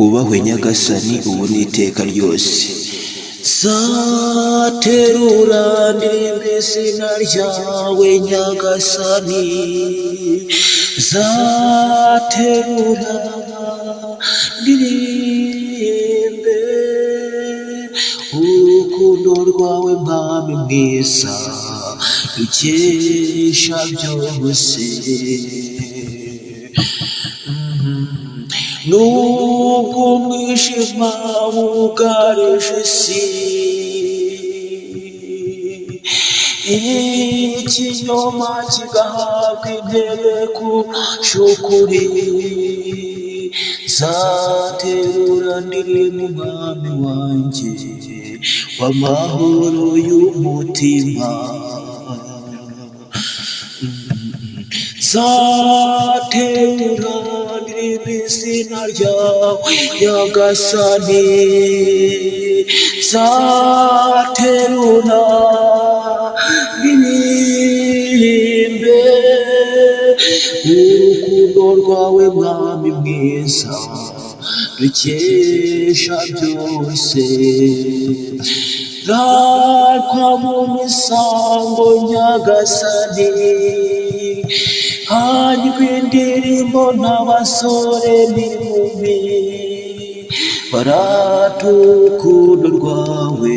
ubahwe nyagasani ubu n'iteka ryose. Zaterura ndirimba izina ryawe nyagasani, zaterura ndirimbe urukundo rwawe mwami mwiza dukesha byose. Nubwo umwijima wugarije isi, ikinyoma kigahabwa intebe kurusha ukuri, zaterura ndirimba umwami wanjye w'amahoro y'umutima. Zaterura ndirimba izina ryawe nyagasani, zaterura ndirimbe urukundo rwawe mwami mwiza dukesha byose. Ratwa mu misango nyagasani, hanyuma indirimbo n'abasore n'inkumi barata urukundo rwawe.